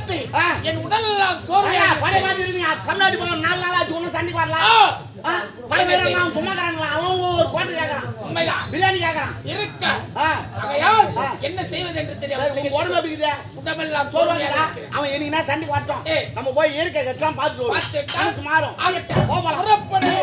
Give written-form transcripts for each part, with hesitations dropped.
பார்த்து என் உடல் எல்லாம் சோர்வையா படை மாதிரி கண்ணாடி போன 4 நாள் ஆச்சு ஒன்னும் சண்டைக்கு வரலாம். படை வீரன் அவன் சும்மா கறாங்களா அவன் ஒரு கோட்டை கேக்குறான். உண்மைதான் பிரியாணி கேக்குறான். இருக்க ஆகையால் என்ன செய்வது என்று தெரியாது. உங்க உடம்பு அப்படிக்குதே உடம்பெல்லாம் சோர்வாங்கடா. அவன் என்னைக்குனா சண்டைக்கு வரட்டும். நம்ம போய் இயற்கை கட்டலாம் பார்த்துட்டு வருவோம். மாறும் ஆகட்டும் போகலாம். புறப்படு.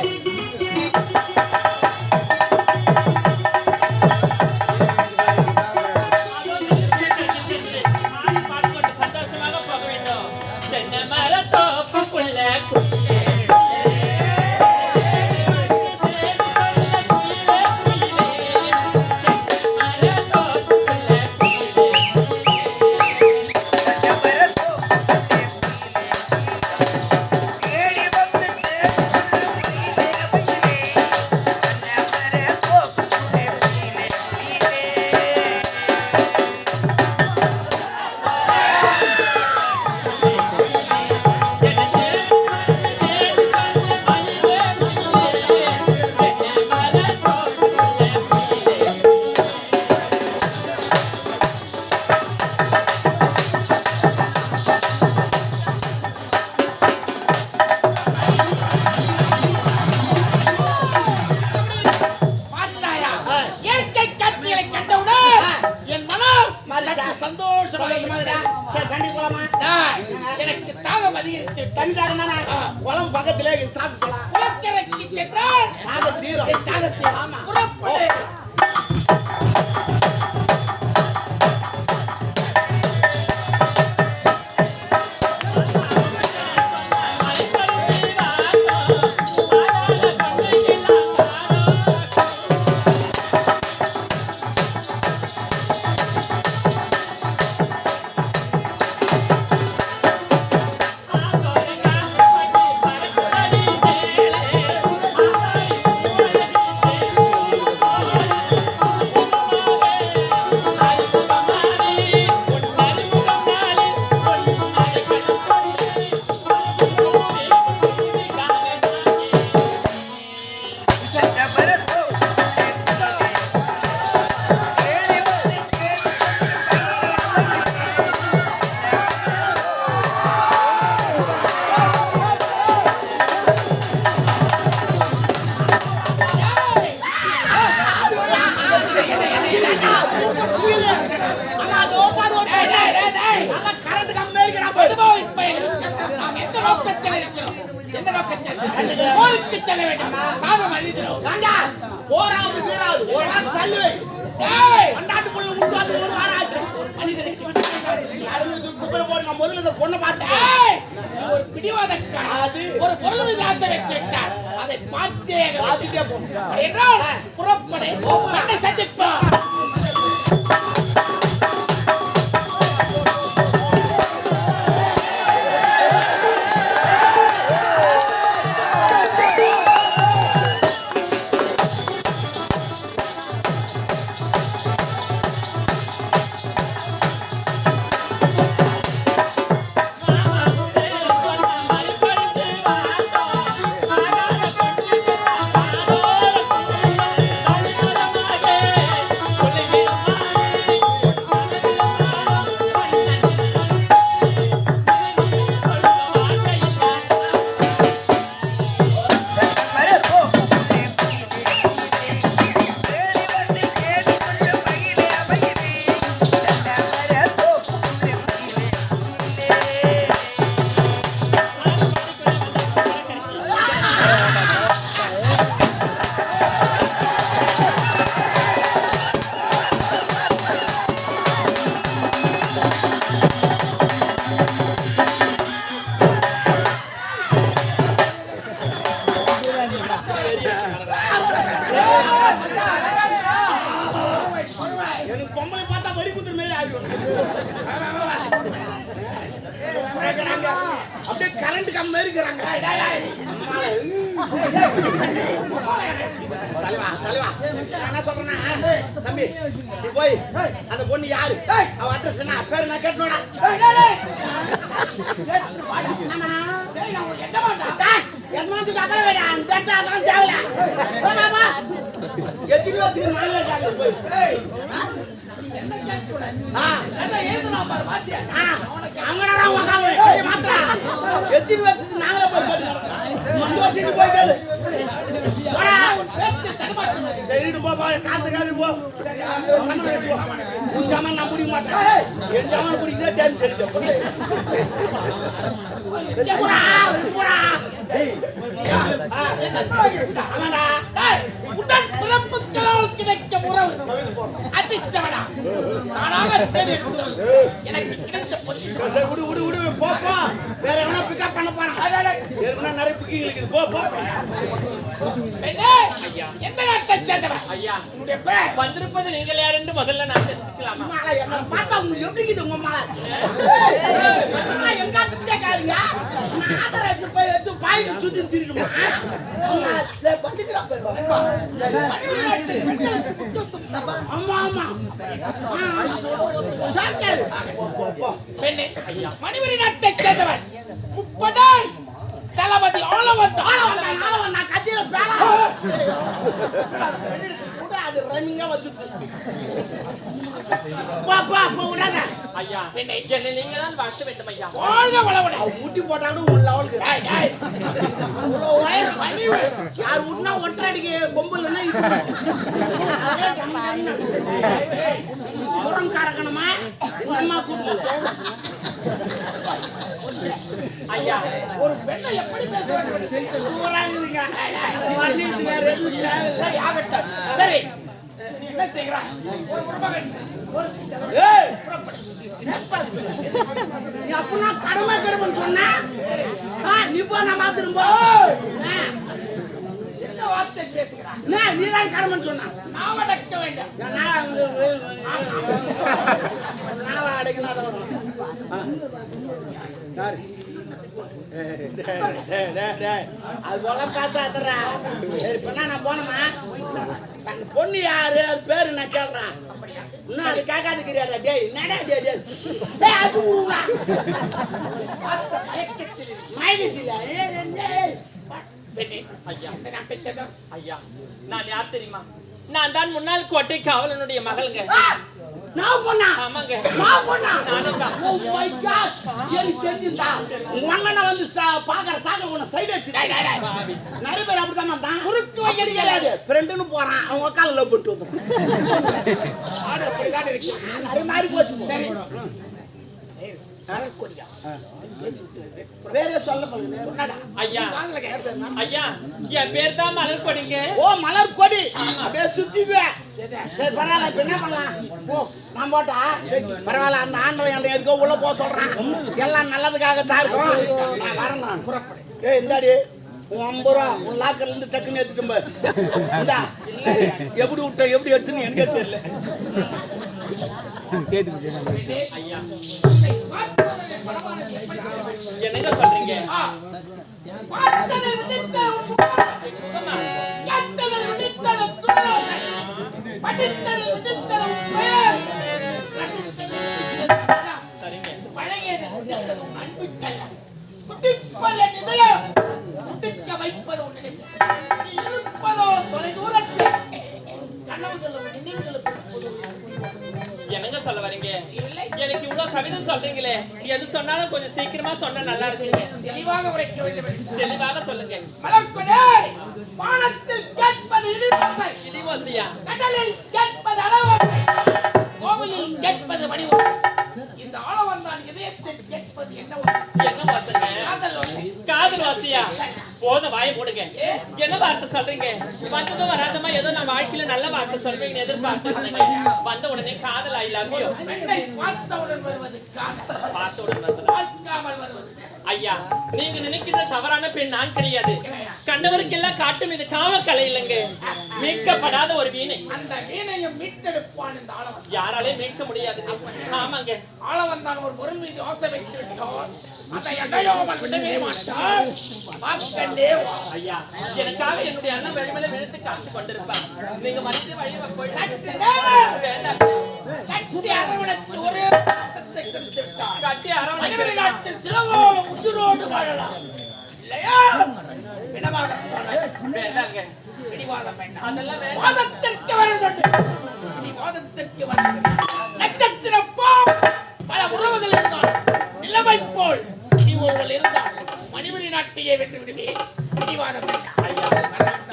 எனக்கு தாகம் அதிகரித்து தண்ணி தாகமானா குளம் பக்கத்திலே சாப்பிட்டு போலாம். குளக்கரைக்கு சென்றால் தாகம் தீரும். தாகத்தை ஆமா புறப்படு. ஒரு பொருள் ஆசை வைத்துவிட்டார். அதை பார்த்தே என்றால் புறப்படை கண்ணை சந்திப்போம். அப்படியே கரண்ட் கம் மாதிரி இருக்காங்க. தலைவா என்ன சொல்றேன்னா தம்பி நீ போய் அந்த பொண்ணு யாரு அவ அட்ரஸ் என்ன பேரு நான் கேட்டனோடா. எஜமானுக்கு அப்புறம் வேடா அந்த அதான் தேவல பாபா எத்தனை வருஷத்துக்கு நாளே காங்க போய் என்ன கேட்க கூடாது. என்ன ஏதுனா பாரு பாத்தியா அவங்கடா உங்க எத்தனை வருஷத்துக்கு நாங்களே போய் கேட்டு போய் கேளு சரிட்டு போப்பா காத்து காத்து போ உன் ஜாமான் நான் பிடிக்க மாட்டேன் என் ஜாமான் பிடிக்கிறதே டைம் சரிட்டு பிறப்புகளால் கிடைக்கும் உறவு அதிர்ஷ்டவனா எனக்கு கிடைத்த போப்பா வேற எவனா பிக்கப் பண்ண போறான் ஏற்கனவே நிறைய பிக்கிங் இருக்குது போ எந்த நாட்டை சேர்ந்தவன் ஐயா உன்னுடைய பேர் வந்திருப்பது நீங்கள் யார் என்று முதல்ல நான் தெரிஞ்சுக்கலாமா? பார்த்தா உங்களுக்கு எப்படி இருக்குது உங்க மாலை எங்க கேட்காதீங்க ஆதரவு எடுத்து போய் எடுத்து பாய்க்கு சுத்தி திரிடுமா ஆமா ஆமா பெண்ணே மணிவரி நாட்டை சேர்ந்தவன் முப்படாய் தளபதி ஆளவன் நான் கத்தியில பேரா அது ரன்னிங்கா வந்து பாப்பா விடாத ஐயா பெண்ணே என்னை நீங்க தான் வாழ்த்த வேண்டும் ஐயா. வாழ்க வளவனை ஊட்டி போட்டாலும் உன் லெவலுக்கு யார் உன்னா ஒற்றாடிக்கு கொம்புலன்னா முரங்காரக்கணுமா இந்த அம்மா கூப்பிட்டு ஐயா ஒரு பெண்ணை எப்படி பேச வேண்டும் சூறாங்குதுங்க வேற எதுவும் இல்லை. சரி ஆகட்டும் சரி நீ என்ன செய்கிறாய் ஒரு குடும்பம் ஏய், நீ அப்பனா கடமை கடமைன்னு சொன்ன நீ போ நான் மாத்திரும்போ என்ன வார்த்தை பேசுகிறாய் நீ தான் கடமைன்னு சொன்ன நாம் அடக்க வேண்டும் நான் அடைக்கணும் அதை வரும் அது போல பேசாதரா இப்ப நான் போனமா அந்த பொண்ணு யாரு அது பேரு நான் கேட்கறேன் இன்னும் அது கேட்காதுக்கிறியாடா டேய் என்னடா டேய் டேய் அது ஊரா மயக்கத்தில பெண்ணே ஐயா இந்த நாட்டை சேர்ந்தவன் ஐயா நான் யார் தெரியுமா? நான் தான் முன்னாள் கோட்டை காவலனுடைய மகளுங்க. நான் பொண்ணா ஆமாங்க நான் பொண்ணா நானும் தான். ஓ மை காட் எனக்கு தெரியுதா உன்ன வந்து பாக்குற சாக உன்னை சைடு வச்சு பாவி. நிறைய பேர் அப்படித்தான் வந்தான் குறுக்கு அப்படி வழி கிடையாது ஃப்ரெண்டுன்னு போறான் அவங்க காலில் போட்டு வந்துடும் ஆடு அப்படிதான் இருக்கு நிறைய மாறி போச்சு சரி வேற சொல்ல போகுது ஐயா ஐயா என் பேர் தான் மலர் கொடிங்க. ஓ மலர் கொடி அப்படியே சுத்திக்குவேன் சரி பரவாயில்ல இப்ப என்ன பண்ணலாம் ஓ நான் போட்டா பரவாயில்ல அந்த ஆண்டவன் என்ற எதுக்கோ உள்ள போக சொல்றான் எல்லாம் நல்லதுக்காகத்தான் இருக்கும் நான் வரேன் நான் புறப்படு ஏய் இந்தாடி உன் 50 ரூபா உன் லாக்கர்ல இருந்து டக்குன்னு எடுத்துட்டு இந்தா எப்படி விட்ட எப்படி எடுத்துன்னு எனக்கே தெரியல ஐயா என்னங்க சொல்றீங்க? என்னங்க சொல்ல வரீங்க? எனக்கு இவ்வளவு கவிதை சொல்றீங்களே எது சொன்னாலும் கொஞ்சம் சீக்கிரமா சொன்னா நல்லா இருக்குங்க. தெளிவாக உரைக்க வேண்டும் தெளிவாக சொல்லுங்க. மலர்கொடே வானத்தில் கேட்பது இடிவோசையா கடலில் கேட்பது அளவோசை கோவிலில் கேட்பது மணிவோசை இந்த ஆளவன் தான் இதயத்தில் கேட்பது என்ன வாசங்க? காதல் ஓசை காதல் வாசியா போத வாயை போடுங்க. என்ன வார்த்தை சொல்றீங்க? வந்ததும் வராதமா ஏதோ நான் வாழ்க்கையில நல்ல வார்த்தை சொல்றீங்கன்னு எதிர்பார்த்து வந்த உடனே காதல் ஐ லவ் யூ. பெண்ணை பார்த்தவுடன் வருவது காதல் பார்த்தவுடன் வந்து பார்க்காமல் வருவது ஐயா நீங்க நினைக்கிற தவறான பெண் நான் கிடையாது. கண்டவருக்கெல்லாம் காட்டும் இது காமக்கலை இல்லைங்க. மீட்கப்படாத ஒரு வீணை. அந்த வீணையும் மீட்டெடுப்பான் இந்த ஆளவன் யாராலையும் மீட்க முடியாது. ஆமாங்க ஆளவன் தான் ஒரு பொருள் மீது ஆசை வைத்து விட்டான் அதை அடையாமல் விடவே மாட்டான் பார்க்கண்டே வா. ஐயா எனக்காக என்னுடைய அண்ணன் வெளிமலை விழுத்து காத்து கொண்டிருப்பார். நீங்க மற்ற வழியை கட்டி அரவணைத்து ஒரே சத்தத்தை கொடுத்து விட்டான் கட்டி அரவணை நாட்டில் சிலவோடு உயிரோடு வாழலாம் இல்லையா பிணமாக வேண்டாங்க. பிடிவாதம் வேண்டாம் அதெல்லாம் வேண்டாம். வாதத்திற்கு வருகிறது பிடிவாதத்திற்கு வருகிறது நட்சத்திரம் போல் பல உறவுகள் இருந்தால் நிலைமை போல் நீ ஒருவள் இருந்தால் மணிமணி நாட்டையே வென்று விடுவேன். பிடிவாதம் வேண்டாம்.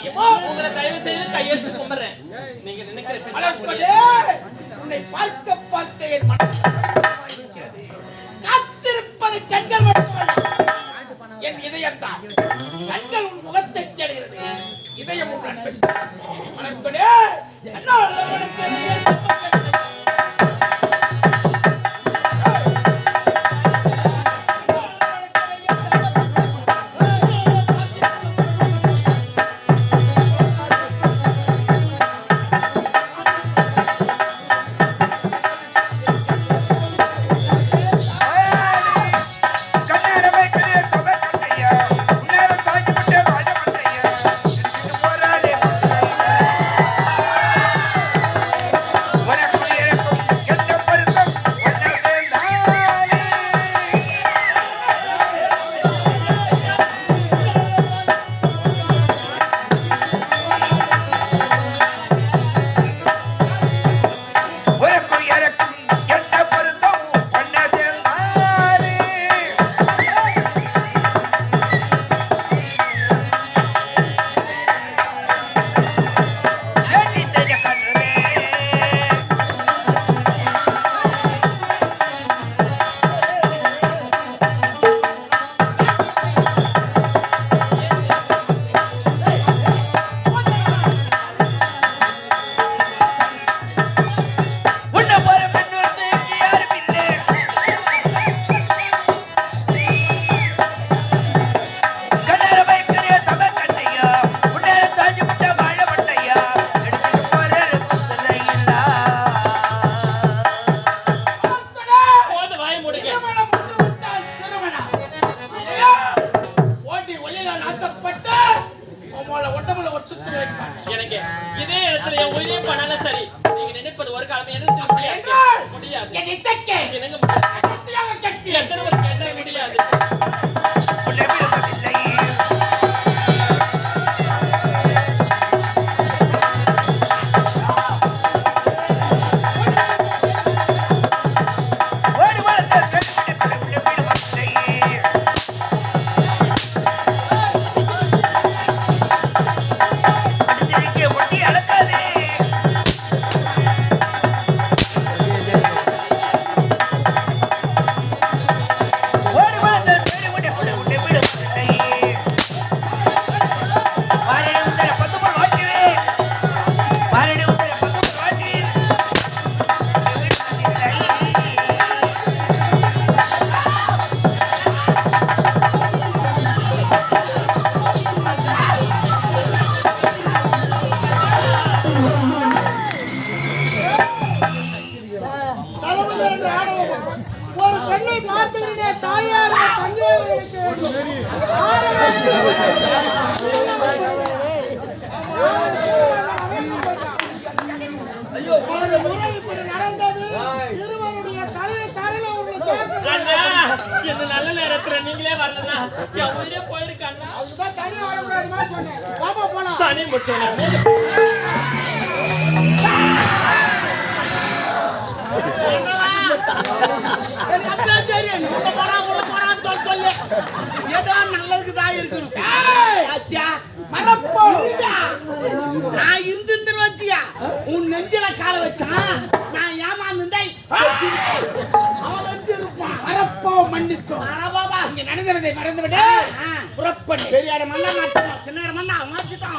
ஐயா, உங்களை தயவு செய்து கையெழுத்து கும்பிடுறேன். நீங்க நினைக்கிற மலர்கொடி, உன்னை பார்க்க பார்க்க என் மனம் இருக்கிறது. காத்திருப்பது கண்கள் மட்டுமல்ல, என் இதயம் தான். கண்கள் உன் முகத்தை தேடுகிறது, இதயம் உன் அன்பை. மலர்கொடி, என்னால் உனக்கு எனக்கு இதே இடத்துல என் உயிரே பண்ணாலும் சரி, நீங்க நினைப்பது ஒரு காலம் எனக்கு முடியாது. என்னங்க எத்தனை பேர் கேட்டா முடியாது. ஒரு பெண்ணை பார்த்துவிட்டே தாயார் தந்தையர்களுக்கு ஒரு முறை இப்படி நடந்தது. இருவருடைய தலையை தலையில அண்ணா, இந்த நல்ல நேரத்துல நீங்களே வரலன்னா என் உயிரே போயிருக்காண்ணா. அதுதான் தனியா வரக்கூடாதுமா சொன்னேன். பாப்பா போலாம். சனி முடிச்சவன ஏதோ நல்லதுக்கு தான் இருக்கணும். நான் இருந்து வச்சியா உன் நெஞ்சில கால வச்சான். நான் ஏமாந்து அவன் வச்சிருப்பான். மறப்போ மன்னித்தோ. பாபா இங்க நடந்ததை மறந்துவிட புறப்படு. பெரிய இடம் மண்ணா மாட்டான், சின்ன இடம் மண்ணா அவன் வச்சுட்டான்.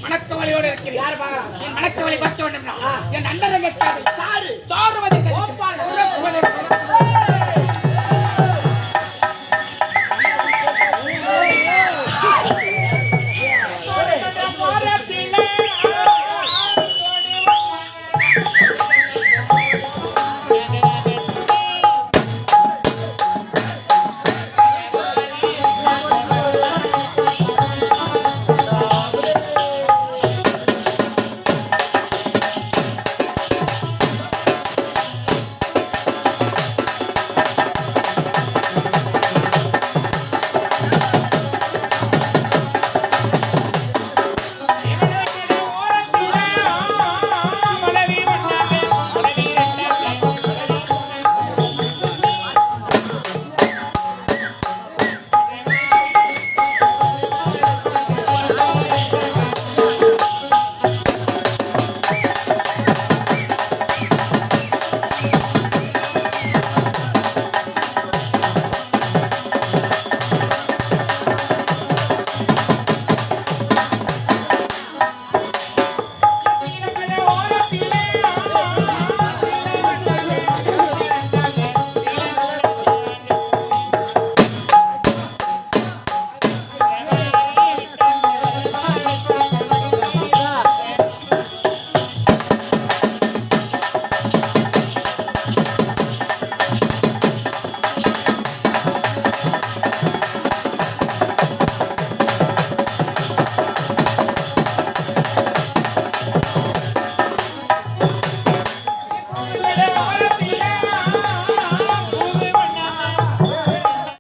மணக்கவலையோடு இருக்கிறேன். யார் பார்க்கலாம்? என் மணக்கவலை பார்க்க வேண்டும். என் அண்ணன் சாரு கோபால்